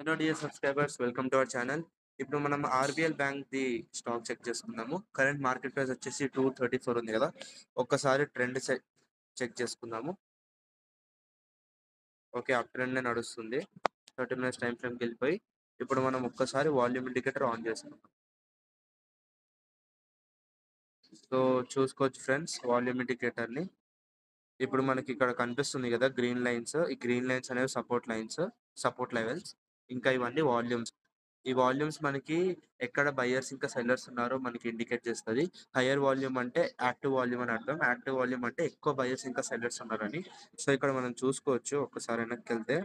Hello dear subscribers, welcome to our channel. ఇప్పుడు మనం RBL bank ది స్టాక్ చెక్ చేసుకుందాము. కరెంట్ మార్కెట్ ప్రైస్ వచ్చేసి 234 ఉంది కదా. ఒక్కసారి ట్రెండ్ చెక్ చేసుకుందాము. ఓకే, అప్ ట్రెండ్ నడుస్తుంది. 30 మినిట్స్ టైం ఫ్రేమ్కి వెళ్ళిపోయి ఇప్పుడు మనం ఒక్కసారి వాల్యూమ్ ఇండికేటర్ ఆన్ చేసుకుందాం. సో చూసుకోవచ్చు ఫ్రెండ్స్, వాల్యూమ్ ఇండికేటర్ని. ఇప్పుడు మనకి ఇక్కడ కనిపిస్తుంది కదా గ్రీన్ లైన్స్. ఈ గ్రీన్ లైన్స్ అనేవి సపోర్ట్ లెవెల్స్. ఇంకా ఇవన్నీ వాల్యూమ్స్. ఈ వాల్యూమ్స్ మనకి ఎక్కడ బయర్స్ ఇంకా సెల్లర్స్ ఉన్నారో మనకి ఇండికేట్ చేస్తుంది. హయ్యర్ వాల్యూమ్ అంటే యాక్టివ్ వాల్యూమ్ అని అర్థం. యాక్టివ్ వాల్యూమ్ అంటే ఎక్కువ బయర్స్ ఇంకా సెల్లర్స్ ఉన్నారని. సో ఇక్కడ మనం చూసుకోవచ్చు. ఒక్కసారి వెనక్కి వెళ్తే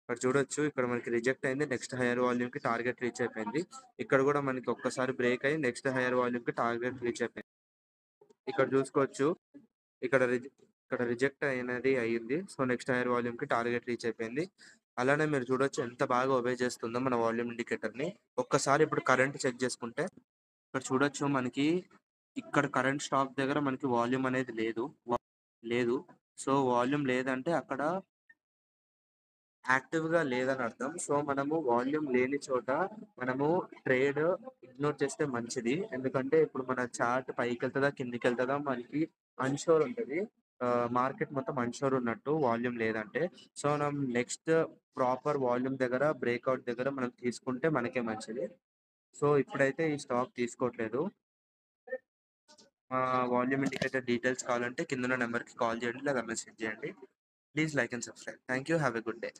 ఇక్కడ చూడొచ్చు, ఇక్కడ మనకి రిజెక్ట్ అయింది. నెక్స్ట్ హైయర్ వాల్యూమ్ కి టార్గెట్ రీచ్ అయిపోయింది. ఇక్కడ కూడా మనకి ఒక్కసారి బ్రేక్ అయ్యి నెక్స్ట్ హైయర్ వాల్యూమ్ కి టార్గెట్ రీచ్ అయిపోయింది. ఇక్కడ చూసుకోవచ్చు, ఇక్కడ రిజెక్ట్ అయినది అయ్యింది. సో నెక్స్ట్ హైయర్ వాల్యూమ్ కి టార్గెట్ రీచ్ అయిపోయింది. అలానే మీరు చూడొచ్చు ఎంత బాగా ఒబే చేస్తుందో మన వాల్యూమ్ ఇండికేటర్ ని. ఒక్కసారి ఇప్పుడు కరెంట్ చెక్ చేసుకుంటే ఇక్కడ చూడొచ్చు, మనకి ఇక్కడ కరెంట్ స్టాక్ దగ్గర మనకి వాల్యూమ్ అనేది లేదు. సో వాల్యూమ్ లేదంటే అక్కడ యాక్టివ్ గా లేదని అర్థం. సో మనము వాల్యూమ్ లేని చోట మనము ట్రేడ్ ఇగ్నోర్ చేస్తే మంచిది. ఎందుకంటే ఇప్పుడు మన చార్ట్ పైకి వెళ్తుందా కిందికి వెళ్తుందా మనకి అన్షోర్ ఉంటుంది. మార్కెట్ మొత్తం అన్షోర్ ఉన్నట్టు వాల్యూమ్ లేదంటే. సో మనం నెక్స్ట్ ప్రాపర్ వాల్యూమ్ దగ్గర బ్రేక్అవుట్ దగ్గర మనం తీసుకుంటే మనకే మంచిది. సో ఇప్పుడైతే ఈ స్టాక్ తీసుకోవట్లేదు. వాల్యూమ్ ఇండికేటర్ డీటెయిల్స్ కావాలంటే కింద నెంబర్కి కాల్ చేయండి లేదా మెసేజ్ చేయండి. Please like and subscribe. Thank you. Have a good day.